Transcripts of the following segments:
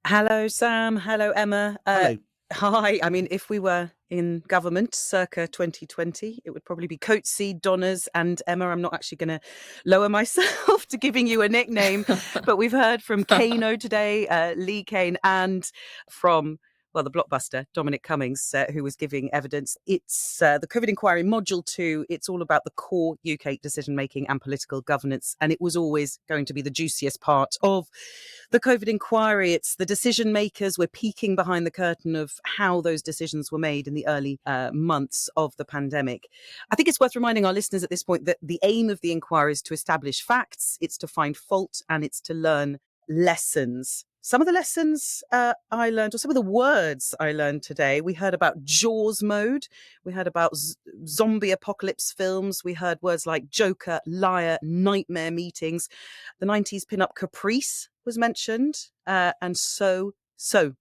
Hello, Sam. Hello, Emma. Hello. Hi. I mean, if we were in government circa 2020, it would probably be Coatsy, Donners, and Emma. I'm not actually going to lower myself to giving you a nickname, but we've heard from Kano today, Lee Kane, and from the blockbuster, Dominic Cummings, who was giving evidence. It's the COVID inquiry, module 2. It's all about the core UK decision-making and political governance. And it was always going to be the juiciest part of the COVID inquiry. It's the decision makers. We're peeking behind the curtain of how those decisions were made in the early months of the pandemic. I think it's worth reminding our listeners at this point that the aim of the inquiry is to establish facts, it's to find fault, and it's to learn lessons. Some of the lessons I learned, or some of the words I learned today, we heard about Jaws mode. We heard about zombie apocalypse films. We heard words like joker, liar, nightmare meetings. The 90s pin-up caprice was mentioned, and so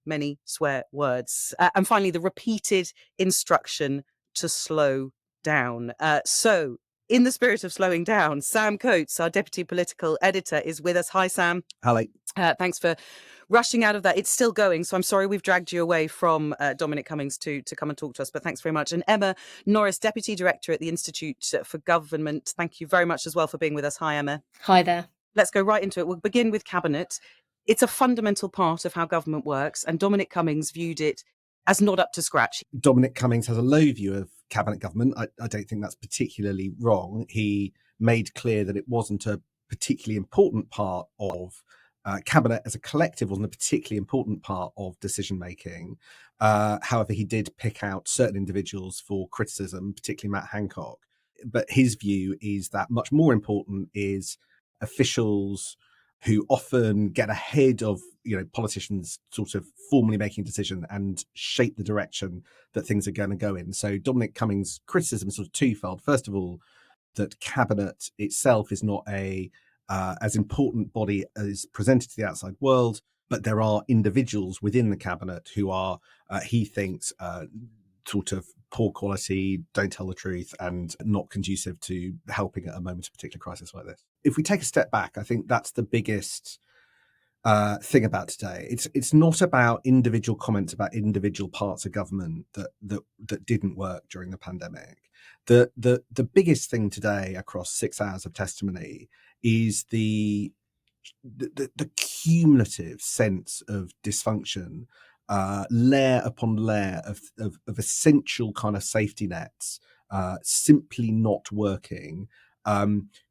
many swear words. And finally, the repeated instruction to slow down. So in the spirit of slowing down, Sam Coates, our deputy political editor, is with us. Hi, Sam. Hello. Thanks for rushing out of that. It's still going, so I'm sorry we've dragged you away from Dominic Cummings to come and talk to us, but thanks very much. And Emma Norris, Deputy Director at the Institute for Government, thank you very much as well for being with us. Hi, Emma. Hi there. Let's go right into it. We'll begin with Cabinet. It's a fundamental part of how government works, and Dominic Cummings viewed it as not up to scratch. Dominic Cummings has a low view of Cabinet government. I don't think that's particularly wrong. He made clear that it wasn't a particularly important part of Cabinet as a collective, wasn't a particularly important part of decision making. However, he did pick out certain individuals for criticism, particularly Matt Hancock. But his view is that much more important is officials who often get ahead of politicians sort of formally making a decision and shape the direction that things are going to go in. So Dominic Cummings' criticism is sort of twofold. First of all, that Cabinet itself is not a as important body as presented to the outside world, but there are individuals within the Cabinet who are, he thinks, sort of poor quality, don't tell the truth, and not conducive to helping at a moment of particular crisis like this. If we take a step back, I think that's the biggest thing about today. It's not about individual comments about individual parts of government that didn't work during the pandemic. The biggest thing today across 6 hours of testimony is the cumulative sense of dysfunction, layer upon layer of essential kind of safety nets simply not working,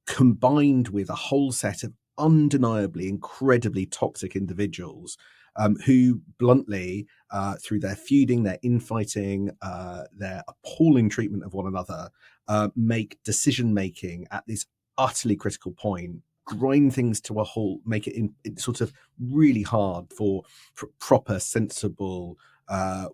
combined with a whole set of undeniably incredibly toxic individuals who bluntly, through their feuding, their infighting, their appalling treatment of one another, make decision-making at this utterly critical point, grind things to a halt, make it sort of really hard for proper, sensible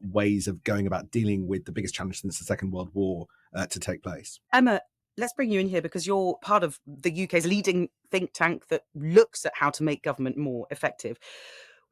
ways of going about dealing with the biggest challenge since the Second World War to take place. Emma, let's bring you in here because you're part of the UK's leading think tank that looks at how to make government more effective.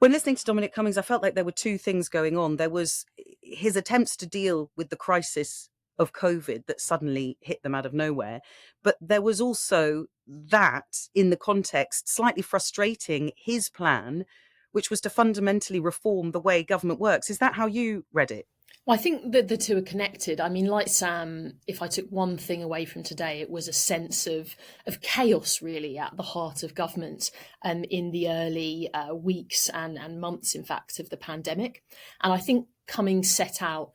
When listening to Dominic Cummings, I felt like there were two things going on. There was his attempts to deal with the crisis of COVID that suddenly hit them out of nowhere. But there was also that, in the context, slightly frustrating his plan, which was to fundamentally reform the way government works. Is that how you read it? Well, I think that the two are connected. I mean, like Sam, if I took one thing away from today, it was a sense of chaos really at the heart of government in the early weeks and months, in fact, of the pandemic. And I think Cummings set out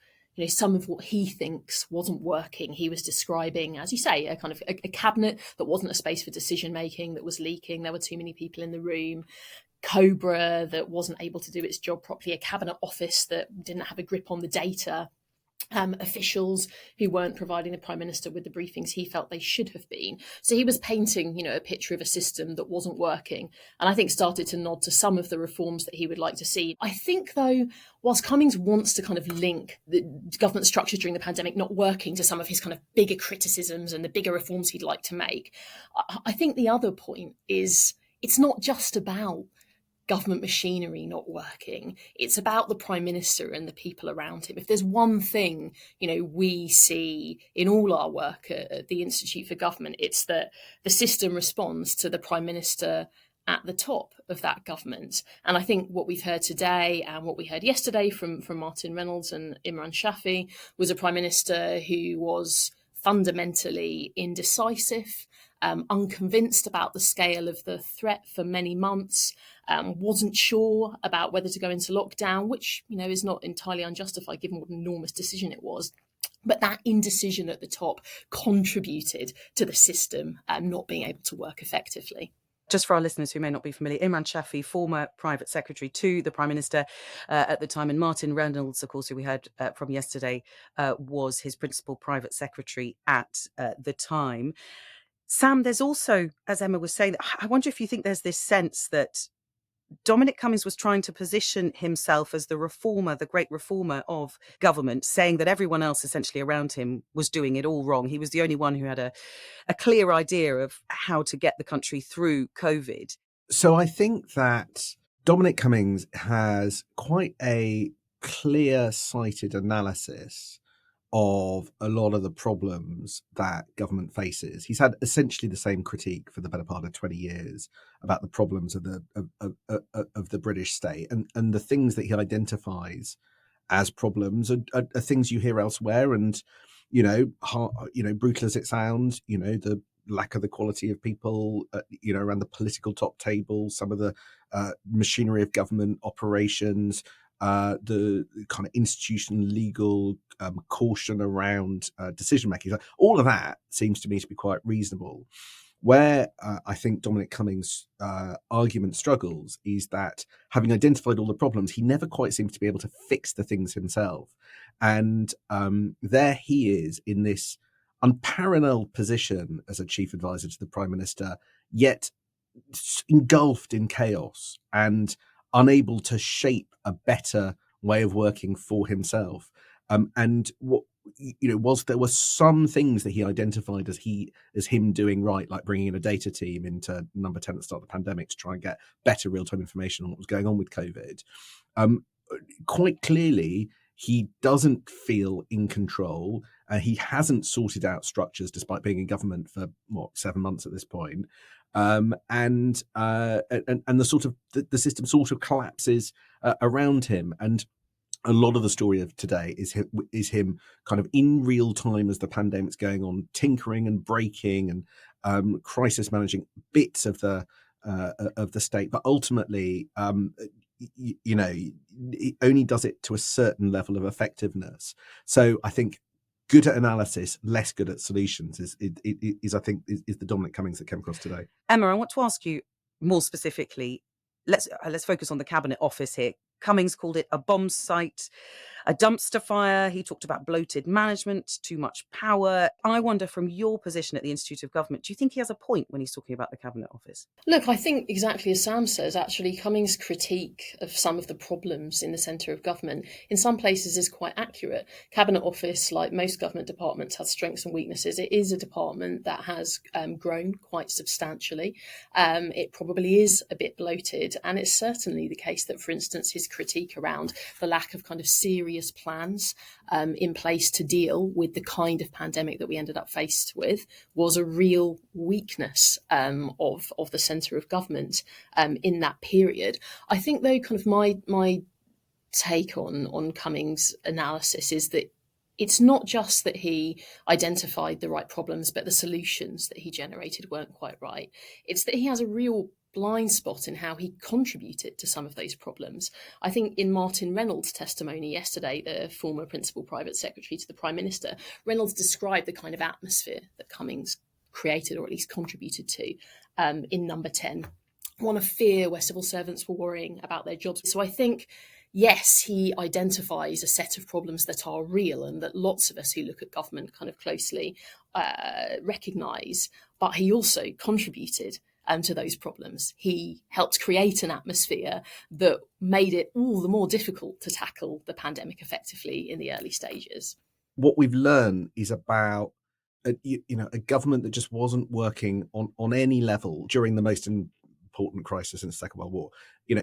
some of what he thinks wasn't working. He was describing, as you say, a kind of a cabinet that wasn't a space for decision making, that was leaking. There were too many people in the room. Cobra that wasn't able to do its job properly, a cabinet office that didn't have a grip on the data, officials who weren't providing the Prime Minister with the briefings he felt they should have been. So he was painting, a picture of a system that wasn't working, and I think started to nod to some of the reforms that he would like to see. I think, though, whilst Cummings wants to kind of link the government structure during the pandemic not working to some of his kind of bigger criticisms and the bigger reforms he'd like to make, I think the other point is it's not just about government machinery not working. It's about the Prime Minister and the people around him. If there's one thing, we see in all our work at the Institute for Government, it's that the system responds to the Prime Minister at the top of that government. And I think what we've heard today and what we heard yesterday from Martin Reynolds and Imran Shafi was a prime minister who was fundamentally indecisive, unconvinced about the scale of the threat for many months, wasn't sure about whether to go into lockdown, which, is not entirely unjustified given what an enormous decision it was. But that indecision at the top contributed to the system not being able to work effectively. Just for our listeners who may not be familiar, Imran Shafi, former private secretary to the Prime Minister at the time, and Martin Reynolds, of course, who we heard from yesterday, was his principal private secretary at the time. Sam, there's also, as Emma was saying, I wonder if you think there's this sense that Dominic Cummings was trying to position himself as the reformer, the great reformer of government, saying that everyone else essentially around him was doing it all wrong. He was the only one who had a clear idea of how to get the country through COVID. So I think that Dominic Cummings has quite a clear-sighted analysis of a lot of the problems that government faces. He's had essentially the same critique for the better part of 20 years about the problems of the British state, and the things that he identifies as problems are things you hear elsewhere. And brutal as it sounds, the lack of the quality of people, around the political top table, some of the machinery of government operations, the kind of institutional legal caution around decision making. All of that seems to me to be quite reasonable. Where I think Dominic Cummings' argument struggles is that, having identified all the problems, he never quite seems to be able to fix the things himself. And there he is in this unparalleled position as a chief advisor to the Prime Minister, yet engulfed in chaos and unable to shape a better way of working for himself. And what there were some things that he identified as him doing right, like bringing in a data team into Number 10 at the start of the pandemic to try and get better real-time information on what was going on with COVID. Quite clearly, he doesn't feel in control. He hasn't sorted out structures despite being in government for 7 months at this point. And the sort of the system sort of collapses around him. And a lot of the story of today is him kind of in real time as the pandemic's going on, tinkering and breaking and crisis managing bits of the state, but ultimately, it only does it to a certain level of effectiveness. So I think good at analysis, less good at solutions is the Dominic Cummings that came across today. Emma, I want to ask you more specifically. Let's focus on the Cabinet Office here. Cummings called it a bomb site, a dumpster fire. He talked about bloated management, too much power. I wonder, from your position at the Institute of Government, do you think he has a point when he's talking about the Cabinet Office? Look, I think exactly as Sam says, actually, Cummings' critique of some of the problems in the centre of government in some places is quite accurate. Cabinet Office, like most government departments, has strengths and weaknesses. It is a department that has grown quite substantially. It probably is a bit bloated, and it's certainly the case that, for instance, his critique around the lack of kind of serious plans in place to deal with the kind of pandemic that we ended up faced with was a real weakness of the centre of government in that period. I think, though, kind of my take on Cummings' analysis is that it's not just that he identified the right problems, but the solutions that he generated weren't quite right. It's that he has a real blind spot in how he contributed to some of those problems. I think in Martin Reynolds' testimony yesterday, the former principal private secretary to the Prime Minister, Reynolds described the kind of atmosphere that Cummings created, or at least contributed to, in Number 10. One of fear, where civil servants were worrying about their jobs. So I think, yes, he identifies a set of problems that are real and that lots of us who look at government kind of closely recognise, but he also contributed to those problems. He helped create an atmosphere that made it all the more difficult to tackle the pandemic effectively in the early stages. What we've learned is about a government that just wasn't working on any level during the most important crisis in the Second World War.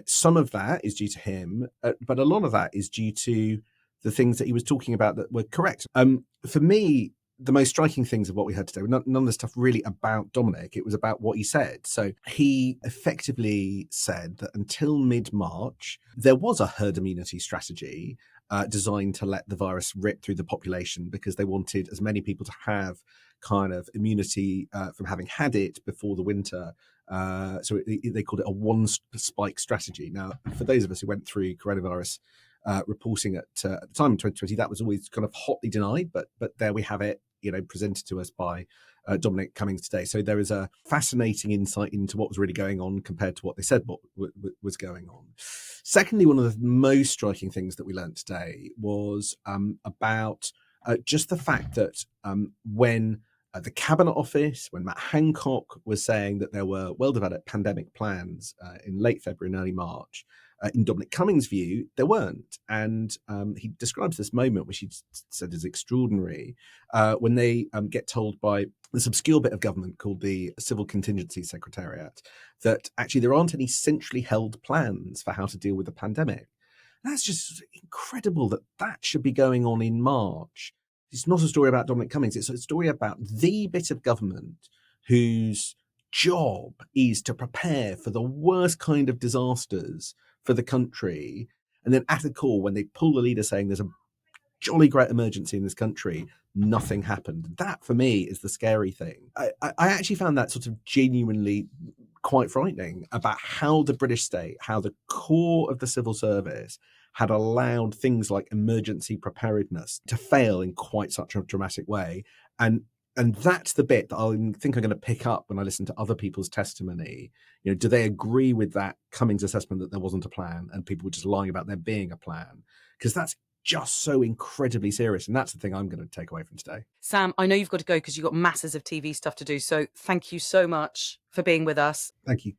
Some of that is due to him, but a lot of that is due to the things that he was talking about that were correct. For me, the most striking things of what we heard today were none of the stuff really about Dominic. It was about what he said. So he effectively said that until mid-March, there was a herd immunity strategy designed to let the virus rip through the population because they wanted as many people to have kind of immunity from having had it before the winter. So they called it a one spike strategy. Now, for those of us who went through coronavirus reporting at the time in 2020, that was always kind of hotly denied, but there we have it, presented to us by Dominic Cummings today. So there is a fascinating insight into what was really going on compared to what they said what was going on. Secondly, one of the most striking things that we learned today was about just the fact that when the Cabinet Office, when Matt Hancock was saying that there were well-developed pandemic plans in late February and early March, in Dominic Cummings' view, there weren't. And he describes this moment, which he said is extraordinary, when they get told by this obscure bit of government called the Civil Contingency Secretariat that actually there aren't any centrally held plans for how to deal with the pandemic. That's just incredible that should be going on in March. It's not a story about Dominic Cummings. It's a story about the bit of government whose job is to prepare for the worst kind of disasters for the country. And then at a call, when they pull the leader saying there's a jolly great emergency in this country, nothing happened. That, for me, is the scary thing. I actually found that sort of genuinely quite frightening about how the British state, how the core of the civil service had allowed things like emergency preparedness to fail in quite such a dramatic way. And that's the bit that I think I'm going to pick up when I listen to other people's testimony. Do they agree with that Cummings assessment that there wasn't a plan and people were just lying about there being a plan? Because that's just so incredibly serious. And that's the thing I'm going to take away from today. Sam, I know you've got to go because you've got masses of TV stuff to do. So thank you so much for being with us. Thank you.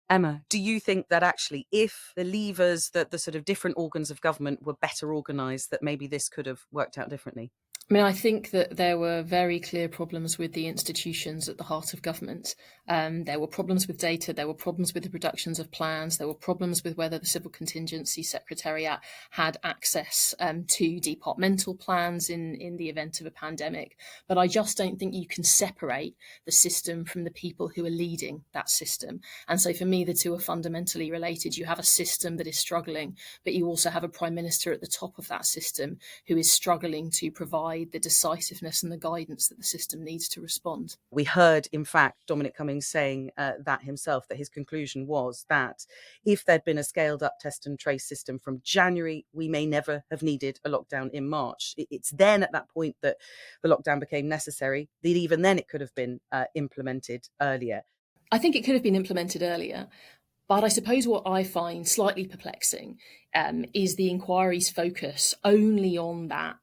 Emma, do you think that actually if the levers, that the sort of different organs of government were better organised, that maybe this could have worked out differently? I mean, I think that there were very clear problems with the institutions at the heart of government. There were problems with data, there were problems with the productions of plans, there were problems with whether the Civil Contingency Secretariat had access to departmental plans in the event of a pandemic. But I just don't think you can separate the system from the people who are leading that system. And so for me, the two are fundamentally related. You have a system that is struggling, but you also have a Prime Minister at the top of that system who is struggling to provide the decisiveness and the guidance that the system needs to respond. We heard, in fact, Dominic Cummings saying that himself, that his conclusion was that if there'd been a scaled up test and trace system from January, we may never have needed a lockdown in March. It's then at that point that the lockdown became necessary, that even then it could have been implemented earlier. I think it could have been implemented earlier. But I suppose what I find slightly perplexing is the inquiry's focus only on that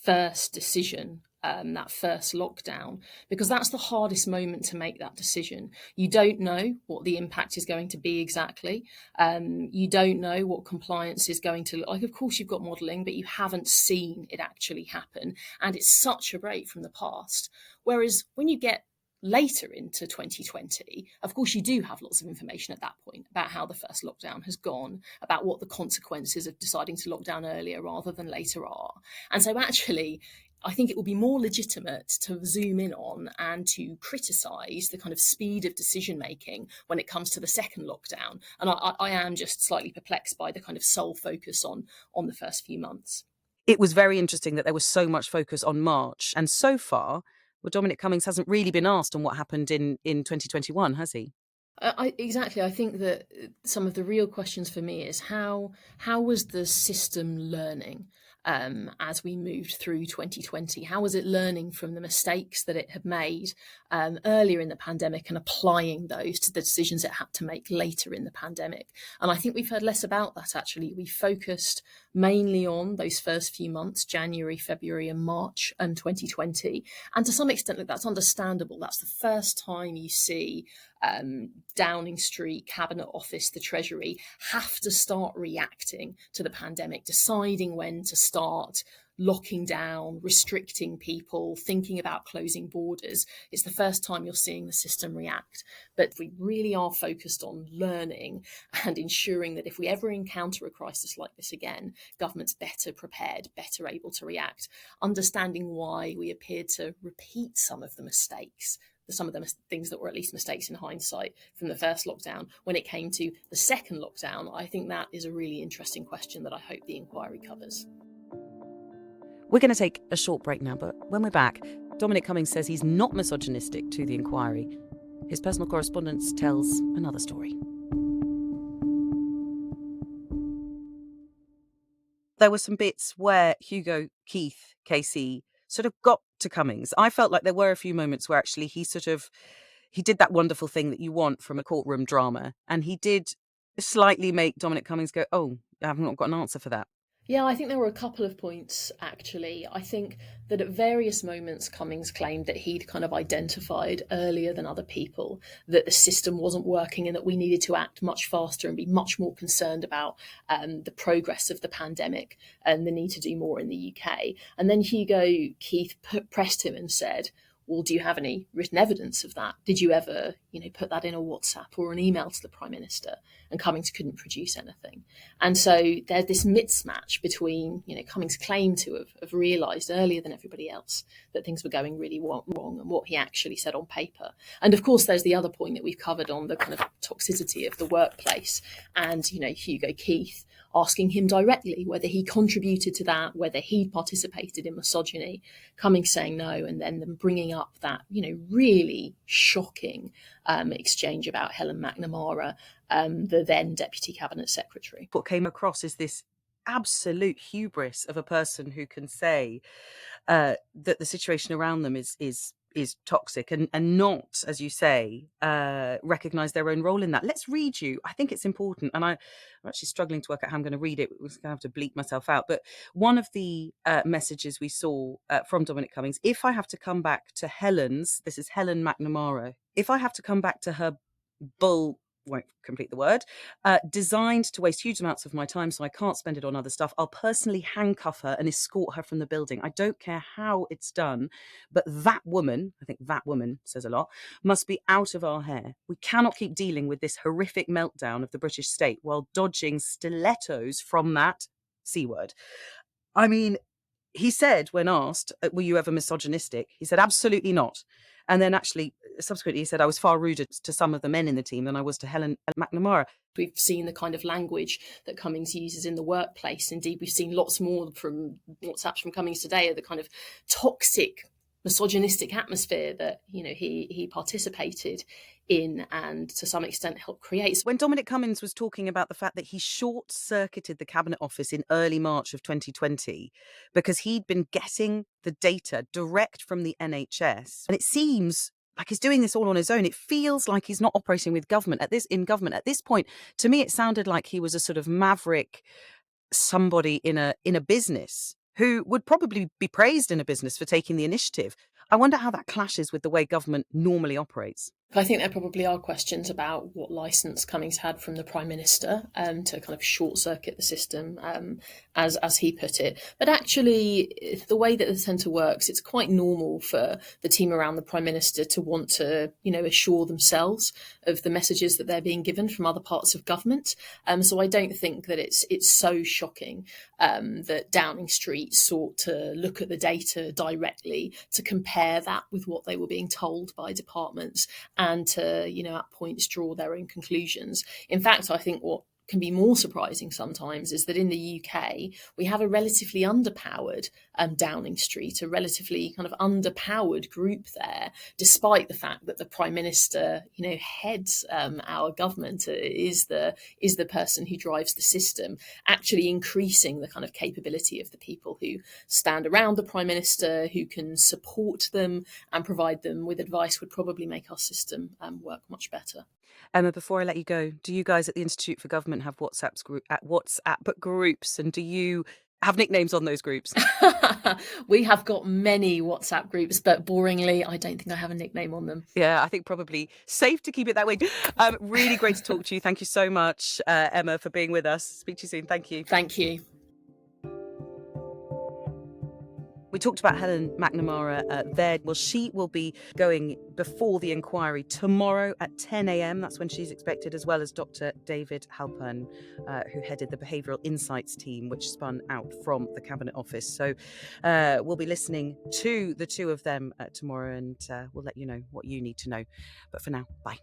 first decision, that first lockdown, because that's the hardest moment to make that decision. You don't know what the impact is going to be exactly. You don't know what compliance is going to look like. Of course, you've got modelling, but you haven't seen it actually happen. And it's such a break from the past. Whereas when you get later into 2020, of course, you do have lots of information at that point about how the first lockdown has gone, about what the consequences of deciding to lock down earlier rather than later are. And so actually, I think it will be more legitimate to zoom in on and to criticise the kind of speed of decision making when it comes to the second lockdown. And I am just slightly perplexed by the kind of sole focus on the first few months. It was very interesting that there was so much focus on March. And so far, well, Dominic Cummings hasn't really been asked on what happened in 2021, has he? Exactly. I think that some of the real questions for me is how was the system learning as we moved through 2020? How was it learning from the mistakes that it had made earlier in the pandemic and applying those to the decisions it had to make later in the pandemic? And I think we've heard less about that, actually. We focused mainly on those first few months, January, February and March 2020. And to some extent, look, that's understandable. That's the first time you see Downing Street, Cabinet Office, the Treasury have to start reacting to the pandemic, deciding when to start locking down, restricting people, thinking about closing borders. It's the first time you're seeing the system react. But if we really are focused on learning and ensuring that if we ever encounter a crisis like this again, government's better prepared, better able to react, understanding why we appeared to repeat some of the mistakes, some of the things that were at least mistakes in hindsight from the first lockdown when it came to the second lockdown, I think that is a really interesting question that I hope the inquiry covers. We're going to take a short break now, but when we're back, Dominic Cummings says he's not misogynistic to the inquiry. His personal correspondence tells another story. There were some bits where Hugo Keith, KC, sort of got to Cummings. I felt like there were a few moments where actually he did that wonderful thing that you want from a courtroom drama, and he did slightly make Dominic Cummings go, oh, I've not got an answer for that. Yeah, I think there were a couple of points, actually. I think that at various moments, Cummings claimed that he'd kind of identified earlier than other people that the system wasn't working and that we needed to act much faster and be much more concerned about the progress of the pandemic and the need to do more in the UK. And then Hugo Keith pressed him and said, well, do you have any written evidence of that? Did you ever, put that in a WhatsApp or an email to the Prime Minister? And Cummings couldn't produce anything. And so there's this mismatch between, Cummings claimed to have realised earlier than everybody else that things were going really wrong and what he actually said on paper. And of course, there's the other point that we've covered on the kind of toxicity of the workplace. And, Hugo Keith asking him directly whether he contributed to that, whether he'd participated in misogyny, Cummings saying no, and then them bringing up that, really shocking exchange about Helen McNamara, the then Deputy Cabinet Secretary. What came across is this absolute hubris of a person who can say that the situation around them is toxic and not, as you say, recognise their own role in that. Let's read you. I think it's important, and I'm actually struggling to work out how I'm going to read it. I'm going to have to bleep myself out. But one of the messages we saw from Dominic Cummings, if I have to come back to Helen's, this is Helen McNamara, if I have to come back to her bull, won't complete the word, designed to waste huge amounts of my time so I can't spend it on other stuff, I'll personally handcuff her and escort her from the building. I don't care how it's done, but that woman, I think that woman says a lot, must be out of our hair. We cannot keep dealing with this horrific meltdown of the British state while dodging stilettos from that C word. I mean, he said when asked, were you ever misogynistic? He said, absolutely not. And then actually, subsequently, he said, I was far ruder to some of the men in the team than I was to Helen McNamara. We've seen the kind of language that Cummings uses in the workplace. Indeed, we've seen lots more from WhatsApps from Cummings today of the kind of toxic, misogynistic atmosphere that, he participated in and to some extent helped create. When Dominic Cummings was talking about the fact that he short-circuited the Cabinet Office in early March of 2020 because he'd been getting the data direct from the NHS, and it seems like he's doing this all on his own. It feels like he's not operating with government at this point. To me, it sounded like he was a sort of maverick, somebody in a business who would probably be praised in a business for taking the initiative. I wonder how that clashes with the way government normally operates. I think there probably are questions about what licence Cummings had from the Prime Minister to kind of short-circuit the system, as he put it. But actually, the way that the centre works, it's quite normal for the team around the Prime Minister to want to, assure themselves of the messages that they're being given from other parts of government. So I don't think that it's so shocking that Downing Street sought to look at the data directly to compare that with what they were being told by departments and to, at points draw their own conclusions. In fact, I think what can be more surprising sometimes is that in the UK, we have a relatively underpowered Downing Street, a relatively kind of underpowered group there, despite the fact that the Prime Minister, heads our government, is the person who drives the system, actually increasing the kind of capability of the people who stand around the Prime Minister, who can support them and provide them with advice would probably make our system work much better. Emma, before I let you go, do you guys at the Institute for Government have WhatsApp groups, and do you have nicknames on those groups? We have got many WhatsApp groups, but boringly, I don't think I have a nickname on them. Yeah, I think probably safe to keep it that way. Really great to talk to you. Thank you so much, Emma, for being with us. Speak to you soon. Thank you. Thank you. We talked about Helen McNamara there. Well, she will be going before the inquiry tomorrow at 10 a.m. That's when she's expected, as well as Dr. David Halpern, who headed the Behavioural Insights team, which spun out from the Cabinet Office. So we'll be listening to the two of them tomorrow, and we'll let you know what you need to know. But for now, bye.